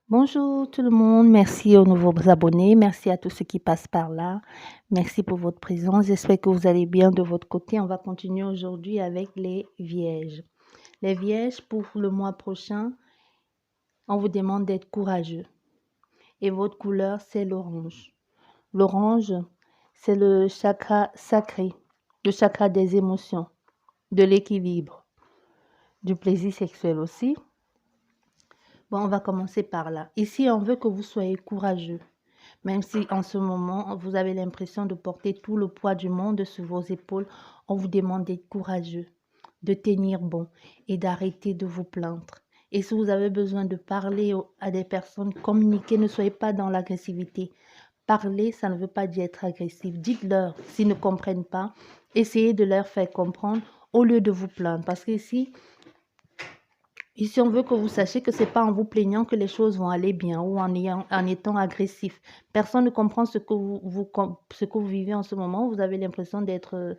Bonjour tout le monde, merci aux nouveaux abonnés, merci à tous ceux qui passent par là, merci pour votre présence, j'espère que vous allez bien de votre côté. On va continuer aujourd'hui avec les Vierges. Les Vierges, pour le mois prochain, on vous demande d'être courageux et votre couleur, c'est l'orange. L'orange, c'est le chakra sacré, le chakra des émotions, de l'équilibre, du plaisir sexuel aussi. Bon, on va commencer par là. Ici, on veut que vous soyez courageux. Même si en ce moment, vous avez l'impression de porter tout le poids du monde sur vos épaules, on vous demande d'être courageux, de tenir bon et d'arrêter de vous plaindre. Et si vous avez besoin de parler à des personnes, communiquez, ne soyez pas dans l'agressivité. Parler, ça ne veut pas dire être agressif. Dites-leur s'ils ne comprennent pas. Essayez de leur faire comprendre au lieu de vous plaindre. Parce qu'ici, on veut que vous sachiez que ce n'est pas en vous plaignant que les choses vont aller bien ou en étant agressif. Personne ne comprend ce que ce que vous vivez en ce moment. Vous avez l'impression d'être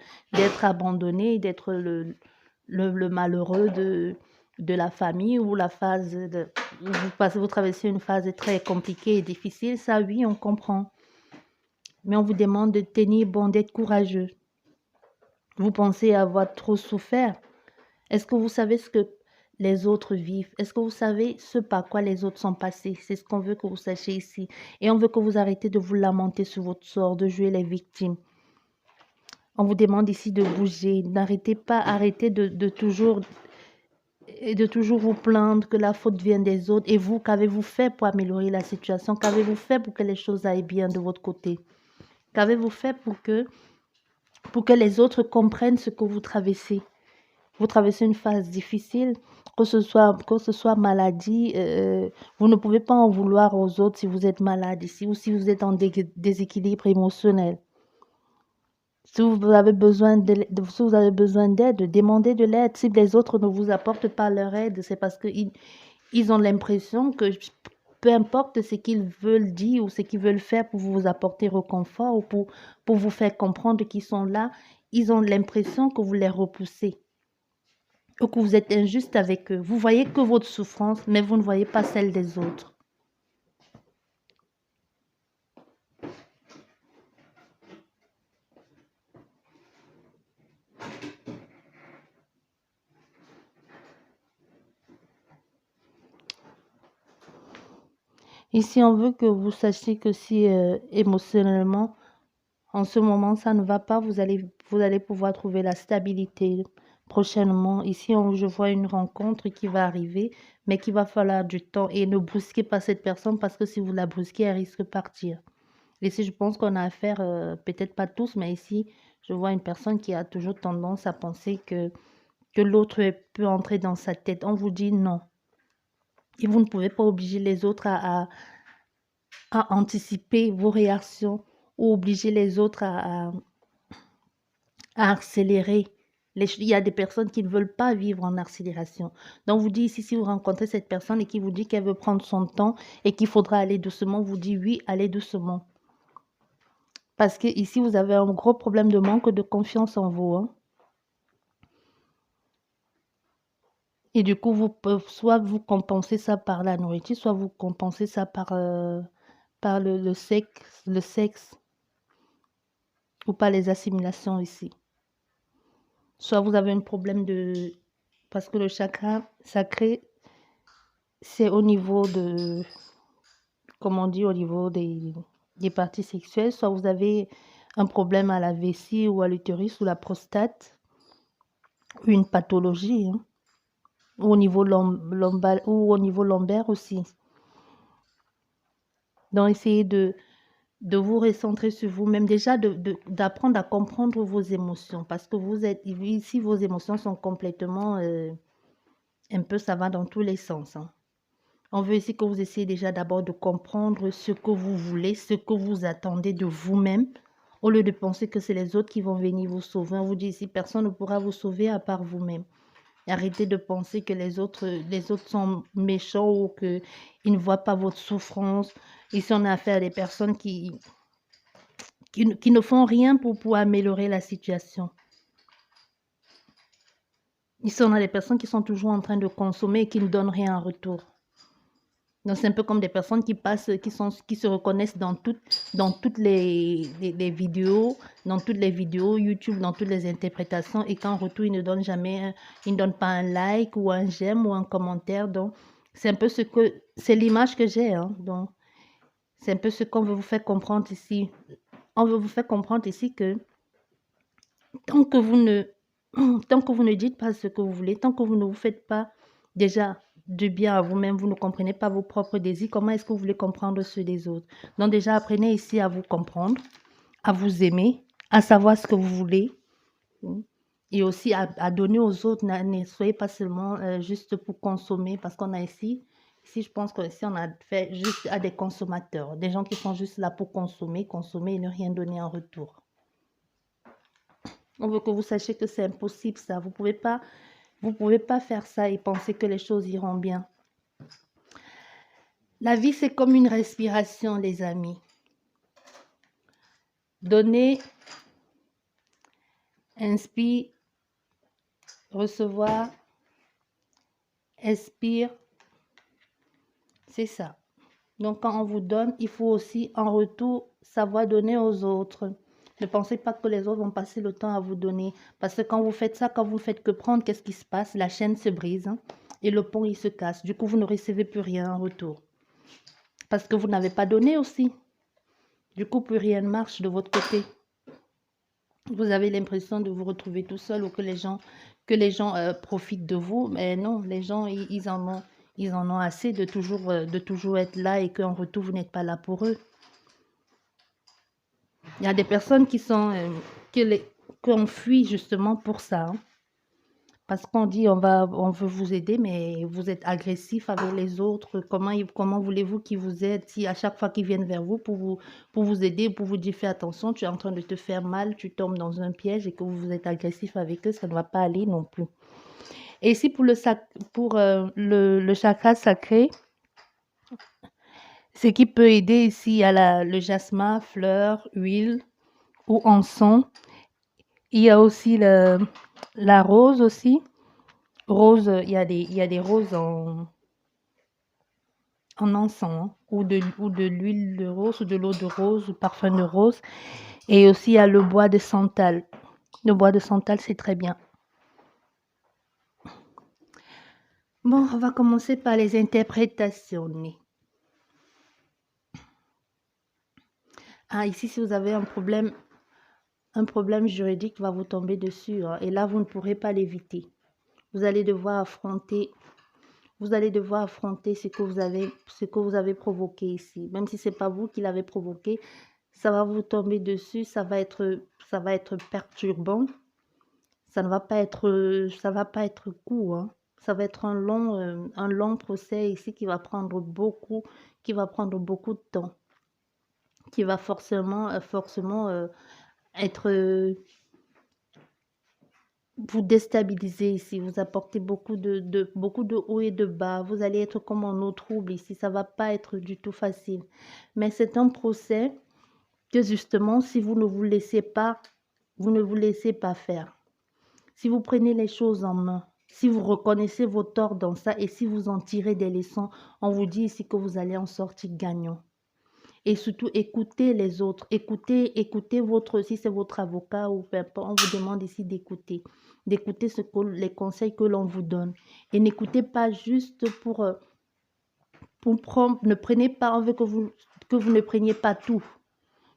abandonné, d'être le malheureux de la famille ou la phase vous traversez une phase très compliquée et difficile. Ça, oui, on comprend. Mais on vous demande de tenir bon, d'être courageux. Vous pensez avoir trop souffert. Est-ce que vous savez ce que les autres vivent? Est-ce que vous savez ce par quoi les autres sont passés? C'est ce qu'on veut que vous sachiez ici. Et on veut que vous arrêtez de vous lamenter sur votre sort, de jouer les victimes. On vous demande ici de bouger. N'arrêtez pas, arrêtez de toujours vous plaindre que la faute vient des autres. Et vous, qu'avez-vous fait pour améliorer la situation? Qu'avez-vous fait pour que les choses aillent bien de votre côté? Qu'avez-vous fait pour que les autres comprennent ce que vous traversez? Vous traversez une phase difficile, que ce soit maladie, vous ne pouvez pas en vouloir aux autres si vous êtes malade ici ou si vous êtes en déséquilibre émotionnel. Si vous avez besoin d'aide, demandez de l'aide. Si les autres ne vous apportent pas leur aide, c'est parce qu'ils ont l'impression que peu importe ce qu'ils veulent dire ou ce qu'ils veulent faire pour vous apporter réconfort ou pour vous faire comprendre qu'ils sont là, ils ont l'impression que vous les repoussez ou que vous êtes injuste avec eux. Vous voyez que votre souffrance, mais vous ne voyez pas celle des autres. Ici, on veut que vous sachiez que si émotionnellement, en ce moment, ça ne va pas, vous allez pouvoir trouver la stabilité prochainement. Ici, je vois une rencontre qui va arriver, mais qu'il va falloir du temps. Et ne brusquez pas cette personne parce que si vous la brusquez, elle risque de partir. Ici, je pense qu'on a affaire, peut-être pas tous, mais ici, je vois une personne qui a toujours tendance à penser que l'autre peut entrer dans sa tête. On vous dit non. Et vous ne pouvez pas obliger les autres à anticiper vos réactions ou obliger les autres à accélérer. Il y a des personnes qui ne veulent pas vivre en accélération. Donc, vous dites ici, si vous rencontrez cette personne et qui vous dit qu'elle veut prendre son temps et qu'il faudra aller doucement, vous dites oui, allez doucement. Parce que ici, vous avez un gros problème de manque de confiance en vous. Hein. Et du coup, soit vous compensez ça par la nourriture, soit vous compensez ça par le sexe ou par les assimilations ici. Soit vous avez un problème parce que le chakra sacré, c'est au niveau comme on dit, au niveau des parties sexuelles. Soit vous avez un problème à la vessie ou à l'utérus ou la prostate, ou une pathologie, hein, ou au niveau lombaire aussi. Donc, essayez de vous recentrer sur vous-même, déjà d'apprendre à comprendre vos émotions, parce que vous êtes ici, vos émotions sont complètement, un peu, ça va dans tous les sens. Hein. On veut ici que vous essayez déjà d'abord de comprendre ce que vous voulez, ce que vous attendez de vous-même, au lieu de penser que c'est les autres qui vont venir vous sauver. On vous dit ici, personne ne pourra vous sauver à part vous-même. Arrêtez de penser que les autres sont méchants ou qu'ils ne voient pas votre souffrance. Ici, on a affaire à des personnes qui ne font rien pour améliorer la situation. Ici, on a des personnes qui sont toujours en train de consommer et qui ne donnent rien en retour. Donc, c'est un peu comme des personnes qui passent, qui se reconnaissent dans toutes les vidéos, dans toutes les vidéos YouTube, dans toutes les interprétations, et qu'en retour, ils ne donnent jamais, ils ne donnent pas un like ou un j'aime ou un commentaire. Donc, c'est un peu c'est l'image que j'ai, hein. Donc, c'est un peu ce qu'on veut vous faire comprendre ici. On veut vous faire comprendre ici que tant que vous ne, tant que vous ne dites pas ce que vous voulez, tant que vous ne vous faites pas déjà du bien à vous-même, vous ne comprenez pas vos propres désirs, comment est-ce que vous voulez comprendre ceux des autres? Donc déjà, apprenez ici à vous comprendre, à vous aimer, à savoir ce que vous voulez, et aussi à donner aux autres. Ne soyez pas seulement juste pour consommer, parce qu'on a ici, je pense qu'ici, on a fait juste à des consommateurs, des gens qui sont juste là pour consommer, consommer et ne rien donner en retour. On veut que vous sachiez que c'est impossible ça. Vous pouvez pas faire ça et penser que les choses iront bien. La vie, c'est comme une respiration, les amis. Donner, inspire, recevoir, expire. C'est ça. Donc, quand on vous donne, il faut aussi, en retour, savoir donner aux autres. Ne pensez pas que les autres vont passer le temps à vous donner. Parce que quand vous faites ça, quand vous ne faites que prendre, qu'est-ce qui se passe? La chaîne se brise, hein, et le pont, il se casse. Du coup, vous ne recevez plus rien en retour. Parce que vous n'avez pas donné aussi. Du coup, plus rien ne marche de votre côté. Vous avez l'impression de vous retrouver tout seul ou que les gens profitent de vous. Mais non, les gens, ils en ont assez de toujours être là et qu'en retour, vous n'êtes pas là pour eux. Il y a des personnes qu'on fuit justement pour ça, hein. Parce qu'on dit on veut vous aider, mais vous êtes agressif avec les autres. Comment voulez-vous qu'ils vous aident si à chaque fois qu'ils viennent vers vous pour vous aider, pour vous dire fais attention, tu es en train de te faire mal, tu tombes dans un piège et que vous êtes agressif avec eux, ça ne va pas aller non plus. Et ici pour le chakra sacré, ce qui peut aider ici, il y a le jasmin, fleur, huile ou encens. Il y a aussi la rose aussi. Rose, il y a des roses en encens, hein, ou de l'huile de rose, ou de l'eau de rose, ou parfum de rose. Et aussi, il y a le bois de santal. Le bois de santal, c'est très bien. Bon, on va commencer par les interprétations. Ah, ici, si vous avez un problème juridique va vous tomber dessus, hein, et là, vous ne pourrez pas l'éviter. Vous allez devoir affronter ce que vous avez provoqué ici. Même si ce n'est pas vous qui l'avez provoqué, ça va vous tomber dessus, ça va être perturbant. Ça va pas être court, hein. Ça va être un long procès ici qui va prendre beaucoup de temps, qui va forcément être vous déstabiliser ici, vous apporter beaucoup de hauts et de bas. Vous allez être comme en eau trouble ici, ça va pas être du tout facile. Mais c'est un procès que justement, si vous ne vous laissez pas faire, si vous prenez les choses en main, si vous reconnaissez vos torts dans ça et si vous en tirez des leçons, on vous dit ici que vous allez en sortir gagnant. Et surtout, écoutez les autres. Écoutez si c'est votre avocat ou peu importe, on vous demande ici d'écouter. D'écouter les conseils que l'on vous donne. Et n'écoutez pas juste pour prendre, ne prenez pas, on veut que vous ne preniez pas tout.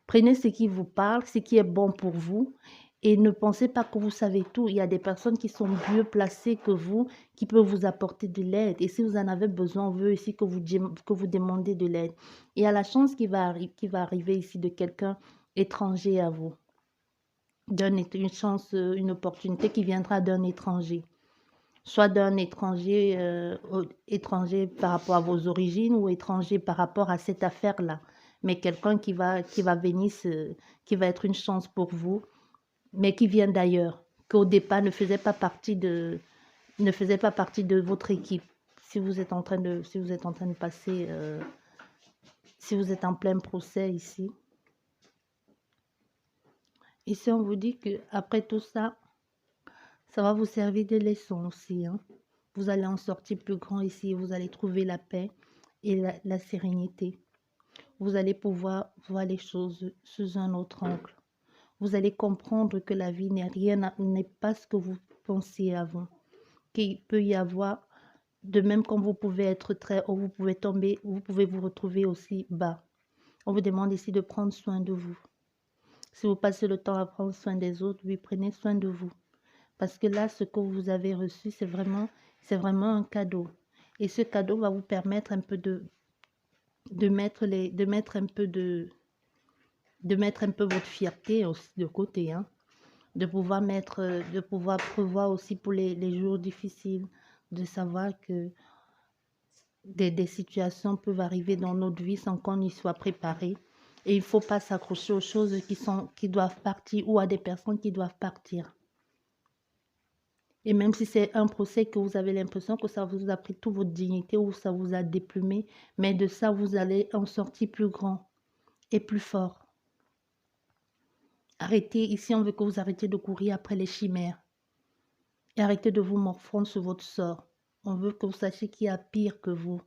Prenez ce qui vous parle, ce qui est bon pour vous. Et ne pensez pas que vous savez tout. Il y a des personnes qui sont mieux placées que vous, qui peuvent vous apporter de l'aide. Et si vous en avez besoin, on veut ici que vous demandez de l'aide. Il y a la chance qui va arriver ici de quelqu'un étranger à vous. Une chance, une opportunité qui viendra d'un étranger. Soit d'un étranger, étranger par rapport à vos origines ou étranger par rapport à cette affaire-là. Mais quelqu'un qui va venir, qui va être une chance pour vous, mais qui vient d'ailleurs, qu'au départ ne faisait pas partie de votre équipe. Si vous êtes en train de passer, si vous êtes en plein procès ici. Ici, on vous dit que après tout ça, ça va vous servir de leçon aussi, hein. Vous allez en sortir plus grand ici, vous allez trouver la paix et la sérénité. Vous allez pouvoir voir les choses sous un autre angle. Vous allez comprendre que la vie n'est pas ce que vous pensiez avant. Qu'il peut y avoir, de même comme vous pouvez être très haut, vous pouvez tomber, vous pouvez vous retrouver aussi bas. On vous demande ici de prendre soin de vous. Si vous passez le temps à prendre soin des autres, oui, prenez soin de vous. Parce que là, ce que vous avez reçu, c'est vraiment un cadeau. Et ce cadeau va vous permettre un peu de mettre un peu votre fierté aussi de côté, hein. De pouvoir prévoir aussi pour les jours difficiles, de savoir que des situations peuvent arriver dans notre vie sans qu'on y soit préparé. Et il ne faut pas s'accrocher aux choses qui doivent partir ou à des personnes qui doivent partir. Et même si c'est un procès que vous avez l'impression que ça vous a pris toute votre dignité ou ça vous a déplumé, mais de ça, vous allez en sortir plus grand et plus fort. Arrêtez, ici on veut que vous arrêtiez de courir après les chimères. Et arrêtez de vous morfondre sur votre sort. On veut que vous sachiez qu'il y a pire que vous.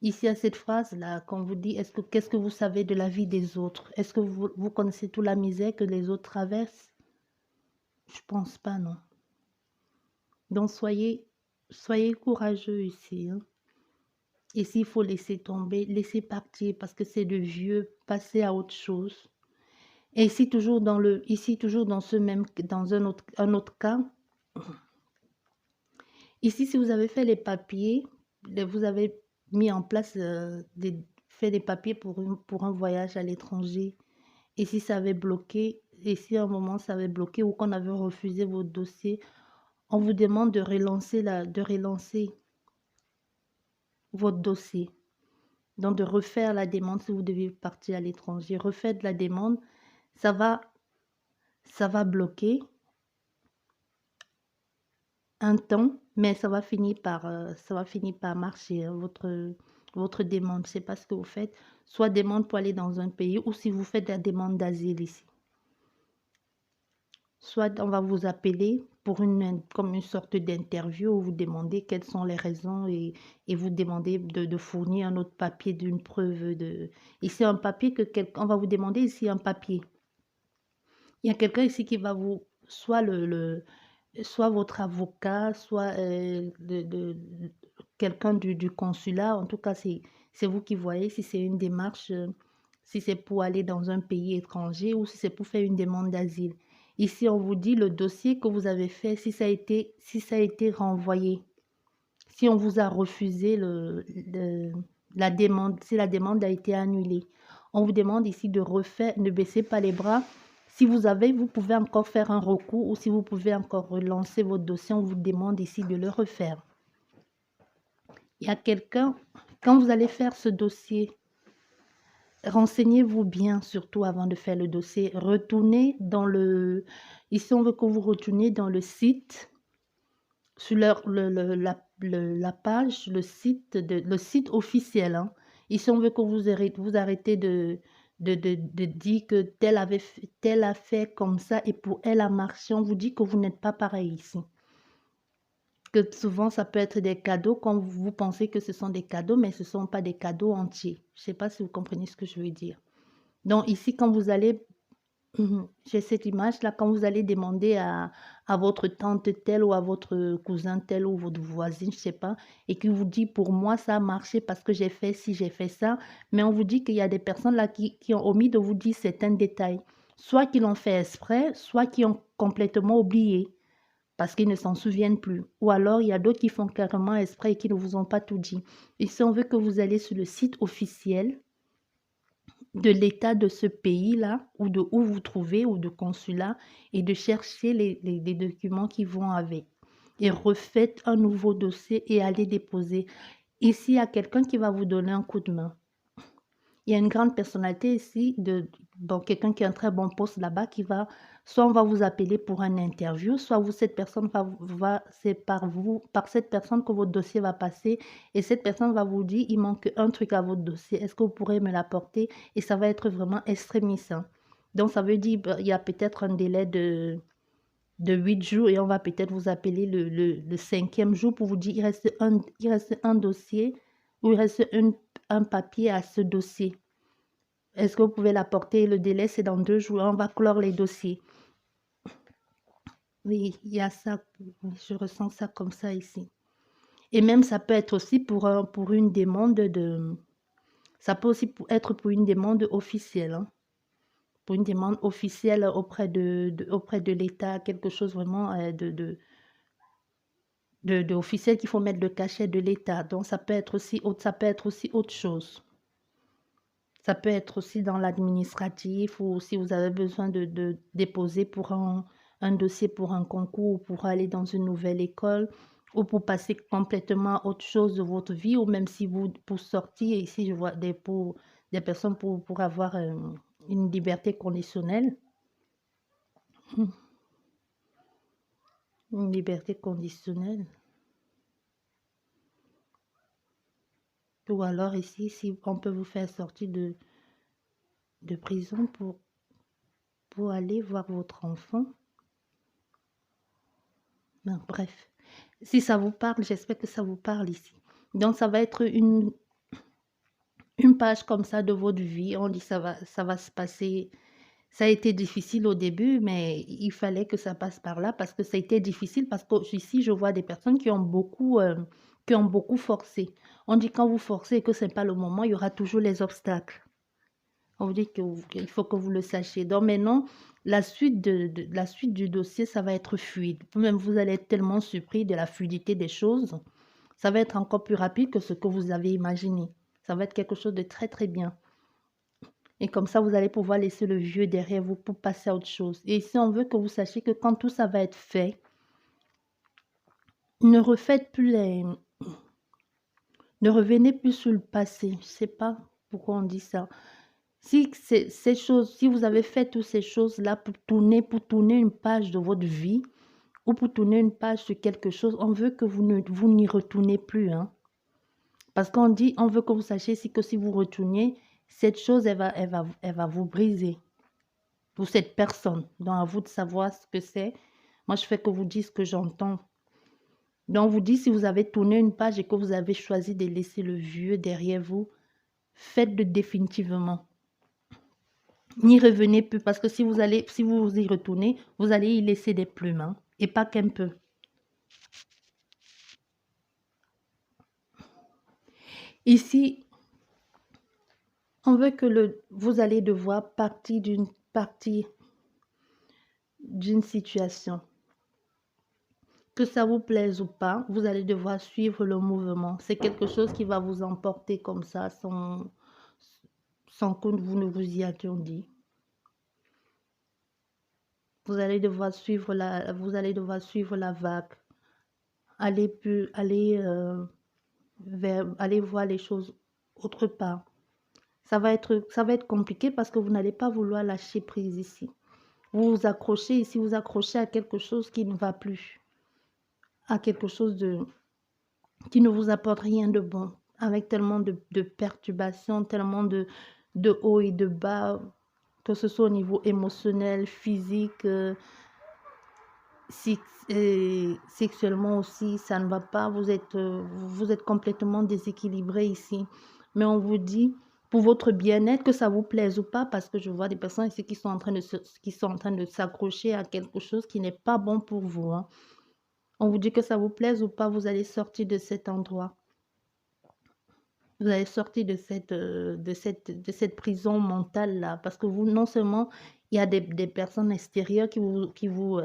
Ici, à cette phrase-là, quand vous dit qu'est-ce que vous savez de la vie des autres? Est-ce que vous connaissez toute la misère que les autres traversent? Je pense pas, non. Donc, soyez courageux ici, hein. Ici, il faut laisser tomber, laisser partir parce que c'est de vieux, passer à autre chose. Et ici, toujours dans un autre cas, ici, si vous avez fait les papiers, vous avez mis en place, fait des papiers pour un voyage à l'étranger. Et si ça avait bloqué, et si à un moment ça avait bloqué ou qu'on avait refusé votre dossier, on vous demande de relancer votre dossier. Donc de refaire la demande si vous devez partir à l'étranger. Refaites la demande, ça va bloquer un temps, mais ça va finir par marcher, hein, votre demande. Je ne sais pas ce que vous faites. Soit demande pour aller dans un pays ou si vous faites la demande d'asile ici. Soit on va vous appeler pour comme une sorte d'interview où vous demandez quelles sont les raisons et vous demandez de fournir un autre papier d'une preuve de... Ici, un papier on va vous demander ici un papier. Il y a quelqu'un ici qui va vous... soit votre avocat, soit quelqu'un du consulat. En tout cas, c'est vous qui voyez si c'est une démarche, si c'est pour aller dans un pays étranger ou si c'est pour faire une demande d'asile. Ici, on vous dit le dossier que vous avez fait, si ça a été renvoyé, si on vous a refusé la demande, si la demande a été annulée. On vous demande ici de refaire, ne baissez pas les bras. Si vous pouvez encore faire un recours ou si vous pouvez encore relancer votre dossier, on vous demande ici de le refaire. Il y a quelqu'un, quand vous allez faire ce dossier, renseignez-vous bien, surtout avant de faire le dossier. Retournez ici on veut que vous retourniez dans le site, sur la page, le site officiel, hein. Ici on veut que vous arrêtez de dire que tel a fait comme ça et pour elle a marché. On vous dit que vous n'êtes pas pareil ici. Que souvent ça peut être des cadeaux quand vous pensez que ce sont des cadeaux, mais ce ne sont pas des cadeaux entiers. Je ne sais pas si vous comprenez ce que je veux dire. Donc ici, quand vous allez, j'ai cette image-là, quand vous allez demander à votre tante telle ou à votre cousin tel ou votre voisine, je ne sais pas, et qui vous dit, pour moi, ça a marché parce que j'ai fait ci, j'ai fait ça, mais on vous dit qu'il y a des personnes là qui ont omis de vous dire certains détails, soit qui l'ont fait exprès, soit qui ont complètement oublié parce qu'ils ne s'en souviennent plus. Ou alors, il y a d'autres qui font carrément exprès et qui ne vous ont pas tout dit. Ici, on veut que vous alliez sur le site officiel de l'état de ce pays-là, ou de où vous trouvez, ou de consulat, et de chercher les documents qui vont avec. Et refaites un nouveau dossier et allez déposer. Ici, il y a quelqu'un qui va vous donner un coup de main. Il y a une grande personnalité ici, quelqu'un qui a un très bon poste là-bas, soit on va vous appeler pour un interview, soit cette personne c'est par cette personne que votre dossier va passer et cette personne va vous dire, il manque un truc à votre dossier, est-ce que vous pourrez me l'apporter? Et ça va être vraiment extrémiste. Donc ça veut dire, il y a peut-être un délai de 8 jours et on va peut-être vous appeler le 5e jour pour vous dire il reste un dossier ou il reste un papier à ce dossier. Est-ce que vous pouvez l'apporter? Le délai, c'est dans 2 jours. On va clore les dossiers. Oui, il y a ça. Je ressens ça comme ça ici. Et même, ça peut être aussi pour une demande de... Ça peut aussi être pour une demande officielle. Hein. Pour une demande officielle auprès de l'État, quelque chose vraiment de officiel qu'il faut mettre le cachet de l'État. Donc, ça peut être aussi autre chose. Ça peut être aussi dans l'administratif ou si vous avez besoin de déposer pour un dossier pour un concours ou pour aller dans une nouvelle école ou pour passer complètement à autre chose de votre vie ou même si vous, pour sortir, ici je vois des personnes pour avoir une liberté conditionnelle. Une liberté conditionnelle. Ou alors ici, si on peut vous faire sortir de prison pour aller voir votre enfant. Ben, bref, si ça vous parle, j'espère que ça vous parle ici. Donc, ça va être une page comme ça de votre vie. On dit ça va se passer. Ça a été difficile au début, mais il fallait que ça passe par là parce que ça a été difficile parce que ici, je vois des personnes qui ont beaucoup forcé. On dit quand vous forcez et que ce n'est pas le moment, il y aura toujours les obstacles. On vous dit qu'il faut que vous le sachiez. Donc maintenant, la suite du dossier, ça va être fluide. Même vous allez être tellement surpris de la fluidité des choses. Ça va être encore plus rapide que ce que vous avez imaginé. Ça va être quelque chose de très, très bien. Et comme ça, vous allez pouvoir laisser le vieux derrière vous pour passer à autre chose. Et ici, on veut que vous sachiez que quand tout ça va être fait, ne refaites plus ne revenez plus sur le passé. Je ne sais pas pourquoi on dit ça. Si ces choses, si vous avez fait toutes ces choses-là pour tourner une page de votre vie ou pour tourner une page sur quelque chose, on veut que vous n'y retournez plus. Hein. Parce qu'on dit, on veut que vous sachiez que si vous retournez, cette chose, elle va vous briser. Pour cette personne. Donc, à vous de savoir ce que c'est. Moi, je fais que vous dites ce que j'entends. Donc, on vous dit, si vous avez tourné une page et que vous avez choisi de laisser le vieux derrière vous, faites-le définitivement. N'y revenez plus parce que si vous y retournez, vous allez y laisser des plumes. Hein, et pas qu'un peu. Ici, on veut que vous allez devoir partir d'une situation. Que ça vous plaise ou pas, vous allez devoir suivre le mouvement. C'est quelque chose qui va vous emporter comme ça sans que vous ne vous y attendiez. Vous allez devoir suivre la vague. Aller voir les choses autre part. Ça va être compliqué parce que vous n'allez pas vouloir lâcher prise ici. Vous vous accrochez ici, vous accrochez à quelque chose qui ne va plus. À quelque chose qui ne vous apporte rien de bon, avec tellement de perturbations, tellement de hauts et de bas, que ce soit au niveau émotionnel, physique, sexuellement aussi, ça ne va pas, vous êtes complètement déséquilibré ici. Mais on vous dit, pour votre bien-être, que ça vous plaise ou pas, parce que je vois des personnes ici qui sont en train de s'accrocher à quelque chose qui n'est pas bon pour vous. Hein. On vous dit que ça vous plaise ou pas, vous allez sortir de cet endroit. Vous allez sortir de cette prison mentale-là. Parce que vous, non seulement, il y a des personnes extérieures qui vous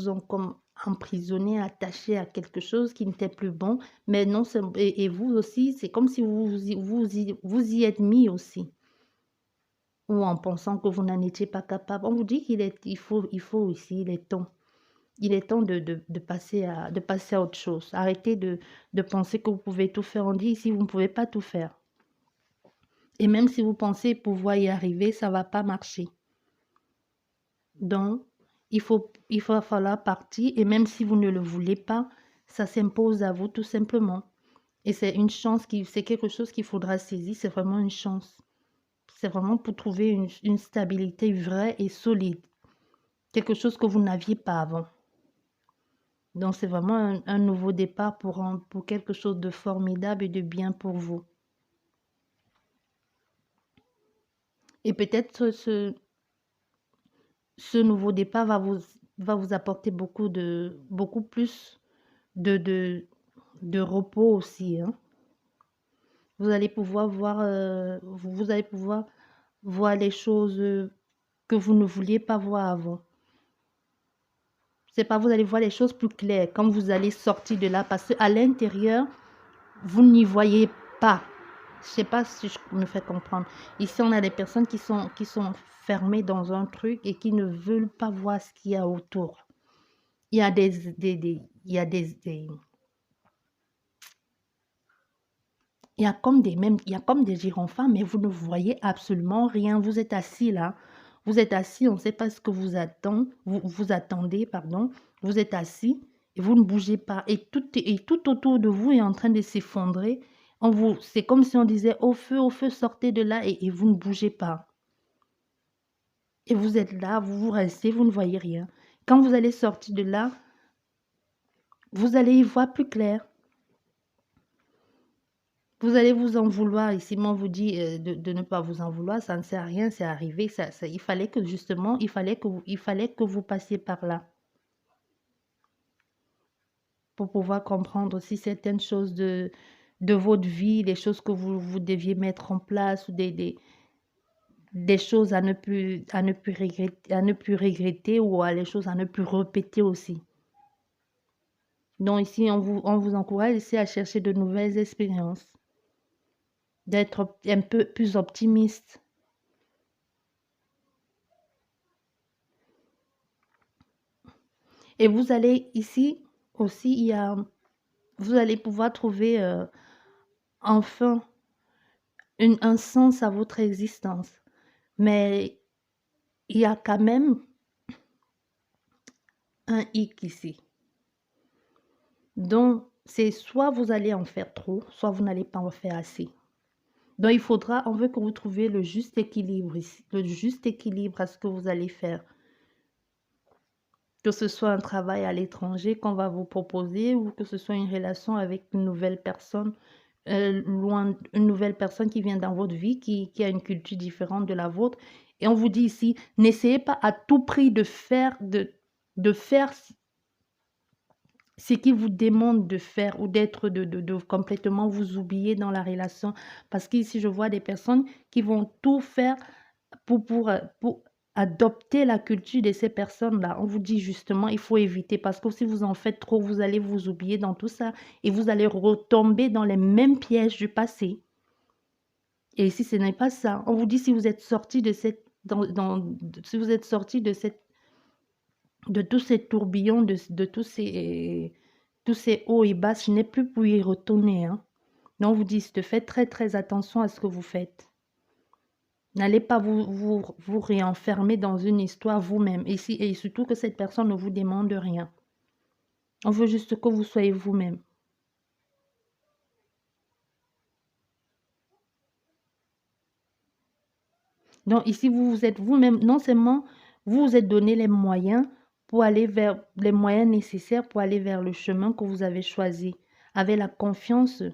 ont comme emprisonné, attaché à quelque chose qui n'était plus bon. Mais non seulement, et vous aussi, c'est comme si vous y êtes mis aussi. Ou en pensant que vous n'en étiez pas capable. On vous dit il faut aussi, il est temps. Il est temps de passer à autre chose. Arrêtez de penser que vous pouvez tout faire. On dit ici, vous ne pouvez pas tout faire. Et même si vous pensez pouvoir y arriver, ça ne va pas marcher. Donc, il va falloir partir. Et même si vous ne le voulez pas, ça s'impose à vous tout simplement. Et c'est une chance, c'est quelque chose qu'il faudra saisir. C'est vraiment une chance. C'est vraiment pour trouver une stabilité vraie et solide. quelque chose que vous n'aviez pas avant. Donc, c'est vraiment un nouveau départ pour quelque chose de formidable et de bien pour vous. Et peut-être ce nouveau départ va vous apporter beaucoup plus de repos aussi, hein. Vous allez pouvoir vous allez pouvoir voir les choses que vous ne vouliez pas voir avant. C'est pas, vous allez voir les choses plus claires quand vous allez sortir de là, parce qu'à l'intérieur, vous n'y voyez pas. Je sais pas si je me fais comprendre. Ici, on a des personnes qui sont fermées dans un truc et qui ne veulent pas voir ce qu'il y a autour. Il y a il y a il y a comme des gyrophares, mais vous ne voyez absolument rien. Vous êtes assis là. Vous êtes assis, on ne sait pas ce que vous attendez, pardon. Vous êtes assis et vous ne bougez pas. Et tout autour de vous est en train de s'effondrer. C'est comme si on disait au feu, sortez de là et vous ne bougez pas. Et vous êtes là, vous restez, vous ne voyez rien. Quand vous allez sortir de là, vous allez y voir plus clair. Vous allez vous en vouloir. Et Simon vous dit de ne pas vous en vouloir, ça ne sert à rien, c'est arrivé. Il fallait que justement, il fallait que vous passiez par là pour pouvoir comprendre aussi certaines choses de votre vie, les choses que vous deviez mettre en place ou des choses à ne plus regretter ou les choses à ne plus répéter aussi. Donc ici, on vous encourage ici à chercher de nouvelles expériences, d'être un peu plus optimiste. Et vous allez ici aussi, vous allez pouvoir trouver enfin un sens à votre existence. Mais il y a quand même un hic ici. Donc, c'est soit vous allez en faire trop, soit vous n'allez pas en faire assez. Donc, on veut que vous trouviez le juste équilibre ici, le juste équilibre à ce que vous allez faire. Que ce soit un travail à l'étranger qu'on va vous proposer ou que ce soit une relation avec une nouvelle personne, une nouvelle personne qui vient dans votre vie, qui a une culture différente de la vôtre. Et on vous dit ici, n'essayez pas à tout prix de faire ce qu'il vous demande de faire ou de complètement vous oublier dans la relation. Parce qu'ici, je vois des personnes qui vont tout faire pour adopter la culture de ces personnes-là. On vous dit justement, il faut éviter parce que si vous en faites trop, vous allez vous oublier dans tout ça et vous allez retomber dans les mêmes pièges du passé. Et ici, ce n'est pas ça. On vous dit si vous êtes sorti de si vous êtes sorti de tous ces tourbillons, de tous ces hauts et bas, je n'ai plus pour y retourner. Hein. Donc, on vous dit, faites très, très attention à ce que vous faites. N'allez pas vous réenfermer dans une histoire vous-même. Et surtout que cette personne ne vous demande rien. On veut juste que vous soyez vous-même. Donc, ici, vous êtes vous-même. Non seulement vous vous êtes donné les moyens les moyens nécessaires pour aller vers le chemin que vous avez choisi, avec la confiance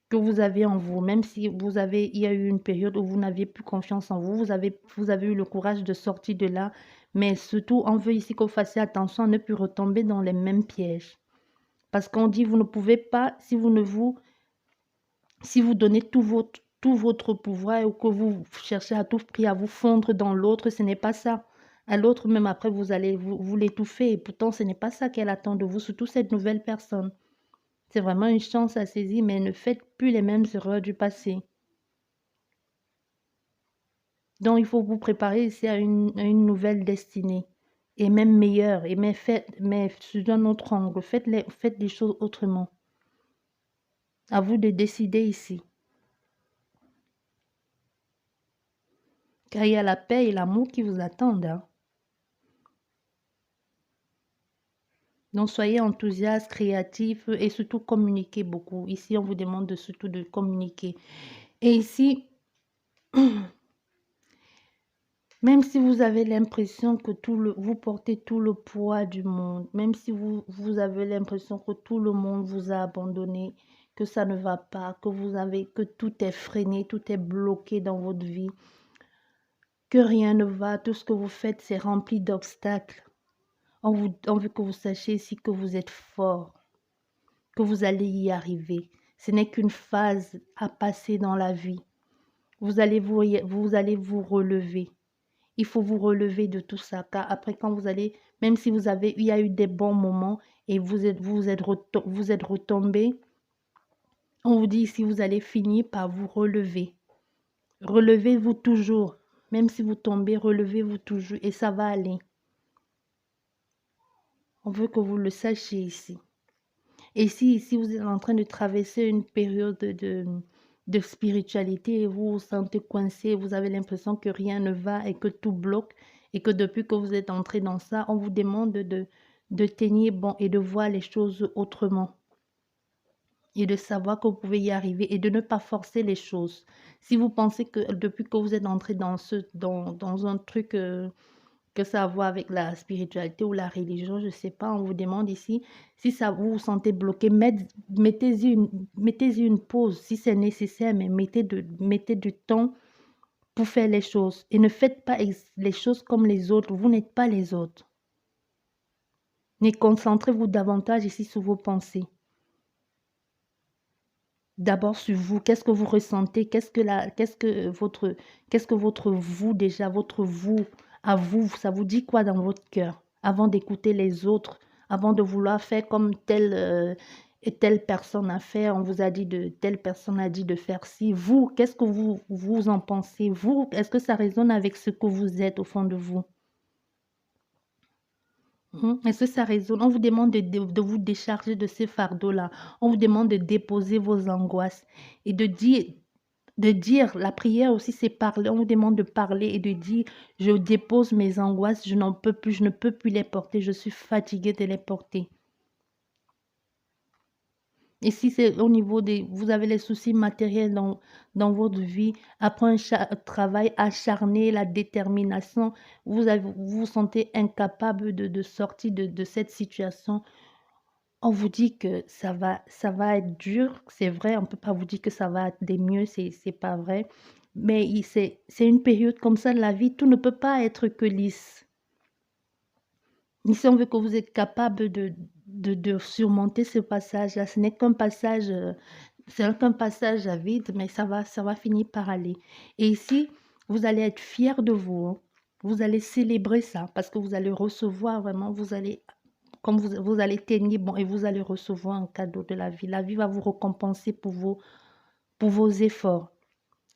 que vous avez en vous, même si il y a eu une période où vous n'aviez plus confiance en vous, vous avez eu le courage de sortir de là, mais surtout, on veut ici que vous fassiez attention à ne plus retomber dans les mêmes pièges. Parce qu'on dit, vous ne pouvez pas, si vous donnez tout votre pouvoir ou que vous cherchez à tout prix à vous fondre dans l'autre, ce n'est pas ça. À l'autre, même après, vous allez vous l'étouffer. Et pourtant, ce n'est pas ça qu'elle attend de vous, surtout cette nouvelle personne. C'est vraiment une chance à saisir, mais ne faites plus les mêmes erreurs du passé. Donc, il faut vous préparer ici à une nouvelle destinée, et même meilleure, mais sous un autre angle. Faites les choses autrement. À vous de décider ici. Car il y a la paix et l'amour qui vous attendent. Hein. Donc, soyez enthousiaste, créatif et surtout communiquez beaucoup. Ici, on vous demande surtout de communiquer. Et ici, Même si vous avez l'impression que vous portez tout le poids du monde, même si vous avez l'impression que tout le monde vous a abandonné, que ça ne va pas, que tout est freiné, tout est bloqué dans votre vie, que rien ne va, tout ce que vous faites, c'est rempli d'obstacles. On veut que vous sachiez ici que vous êtes fort, que vous allez y arriver. Ce n'est qu'une phase à passer dans la vie. Vous allez vous relever. Il faut vous relever de tout ça, car après, quand vous allez, même si il y a eu des bons moments et vous êtes retombé, on vous dit ici, vous allez finir par vous relever. Relevez-vous toujours. Même si vous tombez, relevez-vous toujours et ça va aller. On veut que vous le sachiez ici. Et si vous êtes en train de traverser une période de spiritualité et vous vous sentez coincé, vous avez l'impression que rien ne va et que tout bloque et que depuis que vous êtes entré dans ça, on vous demande de tenir bon et de voir les choses autrement et de savoir que vous pouvez y arriver et de ne pas forcer les choses. Si vous pensez que depuis que vous êtes entré dans un truc que ça a à voir avec la spiritualité ou la religion, je ne sais pas, on vous demande ici, si ça vous sentez bloqué, mettez-y une pause si c'est nécessaire, mais mettez du temps pour faire les choses et ne faites pas les choses comme les autres, vous n'êtes pas les autres. Mais concentrez-vous davantage ici sur vos pensées. D'abord sur vous, qu'est-ce que vous ressentez, qu'est-ce que votre vous déjà, votre vous, à vous, ça vous dit quoi dans votre cœur, avant d'écouter les autres, avant de vouloir faire comme telle et telle personne a fait, on vous a dit telle personne a dit de faire ci, vous, qu'est-ce que vous en pensez, vous, est-ce que ça résonne avec ce que vous êtes au fond de vous? Est-ce que ça résonne? On vous demande de vous décharger de ces fardeaux-là. On vous demande de déposer vos angoisses et de dire, la prière aussi, c'est parler. On vous demande de parler et de dire, je dépose mes angoisses, je n'en peux plus, je ne peux plus les porter, je suis fatiguée de les porter. Et si c'est au niveau vous avez les soucis matériels dans votre vie, après un travail acharné, la détermination, vous vous sentez incapable de sortir de cette situation. On vous dit que ça va être dur, c'est vrai, on ne peut pas vous dire que ça va être des mieux, c'est pas vrai. Mais c'est une période comme ça de la vie, tout ne peut pas être que lisse. Ici, on veut que vous êtes capable de surmonter ce passage-là. Ce n'est qu'un passage, c'est qu'un passage à vide, mais ça va finir par aller. Et ici, vous allez être fiers de vous, hein. Vous allez célébrer ça parce que vous allez recevoir vraiment, comme vous allez tenir bon et vous allez recevoir un cadeau de la vie. La vie va vous récompenser pour vos efforts,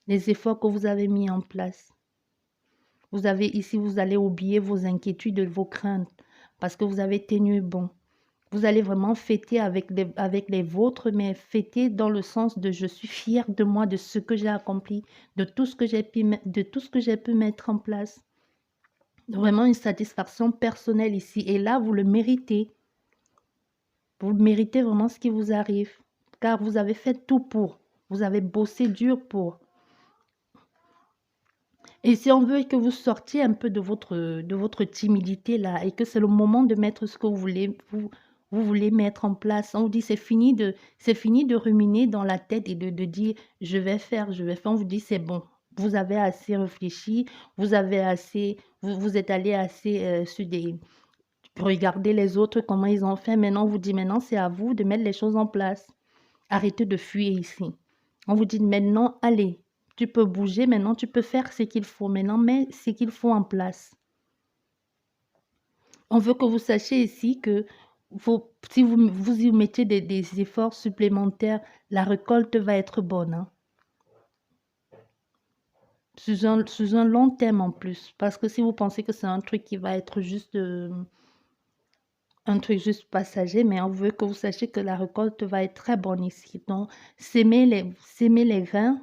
les efforts que vous avez mis en place. Vous allez oublier vos inquiétudes, vos craintes, parce que vous avez tenu bon. Vous allez vraiment fêter avec les vôtres, mais fêter dans le sens de je suis fière de moi, de ce que j'ai accompli, de tout ce que j'ai pu mettre en place. Vraiment une satisfaction personnelle ici. Et là, vous le méritez. Vous méritez vraiment ce qui vous arrive, car vous avez fait tout pour. Vous avez bossé dur pour. Et si on veut que vous sortiez un peu de votre timidité là, et que c'est le moment de mettre ce que vous voulez mettre en place, on vous dit c'est fini de ruminer dans la tête et de dire je vais faire, on vous dit c'est bon. Vous avez assez réfléchi, vous êtes allé assez sur regardez les autres, comment ils ont fait. Maintenant, on vous dit, maintenant, c'est à vous de mettre les choses en place. Arrêtez de fuir ici. On vous dit, maintenant, allez, tu peux bouger, maintenant, tu peux faire ce qu'il faut. Maintenant, mets ce qu'il faut en place. On veut que vous sachiez ici que si vous y mettez des efforts supplémentaires, la récolte va être bonne, hein. Sous un long terme en plus. Parce que si vous pensez que c'est un truc qui va être juste... un truc juste passager, mais on veut que vous sachiez que la récolte va être très bonne ici. Donc, s'aimer les grains,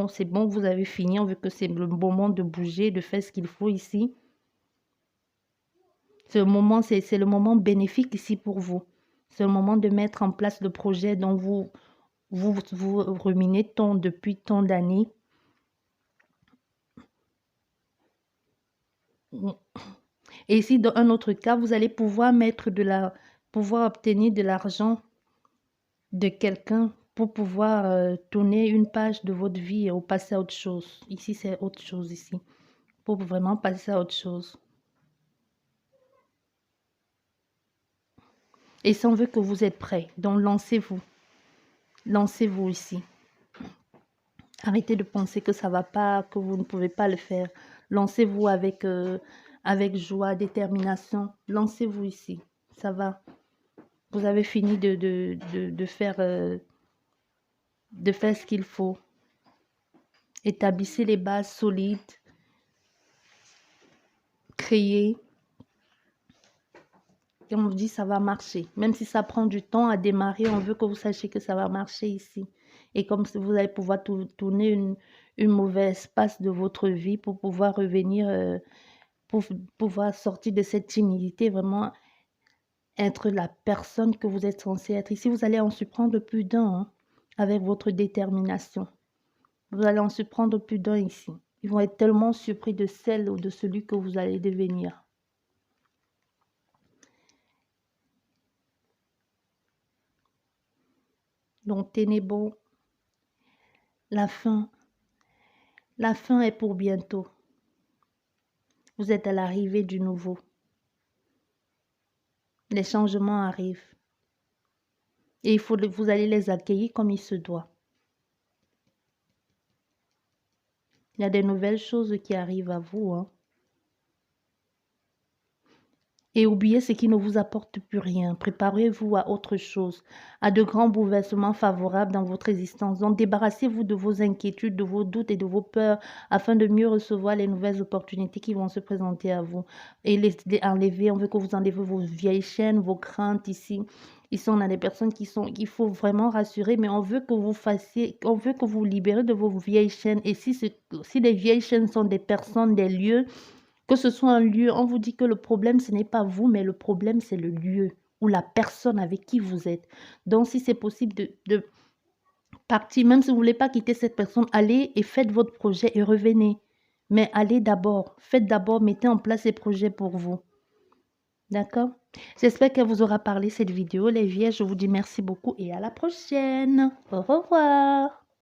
c'est bon, vous avez fini. On veut que c'est le moment de bouger, de faire ce qu'il faut ici. C'est le moment bénéfique ici pour vous. C'est le moment de mettre en place le projet dont vous ruminez depuis tant d'années. Et ici, dans un autre cas, vous allez pouvoir pouvoir obtenir de l'argent de quelqu'un pour pouvoir tourner une page de votre vie ou passer à autre chose. Ici, c'est autre chose ici. Pour vraiment passer à autre chose. Et ça, on veut que vous êtes prêts. Donc, lancez-vous. Lancez-vous ici. Arrêtez de penser que ça va pas, que vous ne pouvez pas le faire. Lancez-vous avec joie, détermination. Lancez-vous ici. Ça va. Vous avez fini de faire ce qu'il faut. Établissez les bases solides. Créez. Et on vous dit ça va marcher. Même si ça prend du temps à démarrer, on veut que vous sachiez que ça va marcher ici. Et comme vous allez pouvoir tourner une mauvaise passe de votre vie pour pouvoir revenir, pour pouvoir sortir de cette timidité, vraiment être la personne que vous êtes censé être. Ici, vous allez en surprendre plus d'un hein, avec votre détermination. Vous allez en surprendre plus d'un ici. Ils vont être tellement surpris de celle ou de celui que vous allez devenir. Donc, tenez bon. La fin est pour bientôt. Vous êtes à l'arrivée du nouveau. Les changements arrivent. Et vous allez les accueillir comme il se doit. Il y a des nouvelles choses qui arrivent à vous. Hein. Et oubliez ce qui ne vous apporte plus rien. Préparez-vous à autre chose, à de grands bouleversements favorables dans votre existence. Donc, débarrassez-vous de vos inquiétudes, de vos doutes et de vos peurs afin de mieux recevoir les nouvelles opportunités qui vont se présenter à vous. Et les enlever, on veut que vous enlevez vos vieilles chaînes, vos craintes ici. Ici, on a des personnes qu'il faut vraiment rassurer, mais on veut que vous libérez de vos vieilles chaînes. Et si les vieilles chaînes sont des personnes, des lieux, que ce soit un lieu, on vous dit que le problème, ce n'est pas vous, mais le problème, c'est le lieu ou la personne avec qui vous êtes. Donc, si c'est possible de partir, même si vous ne voulez pas quitter cette personne, allez et faites votre projet et revenez. Mais allez d'abord, faites d'abord, mettez en place ces projets pour vous. D'accord? J'espère qu'elle vous aura parlé cette vidéo, les vierges. Je vous dis merci beaucoup et à la prochaine. Au revoir.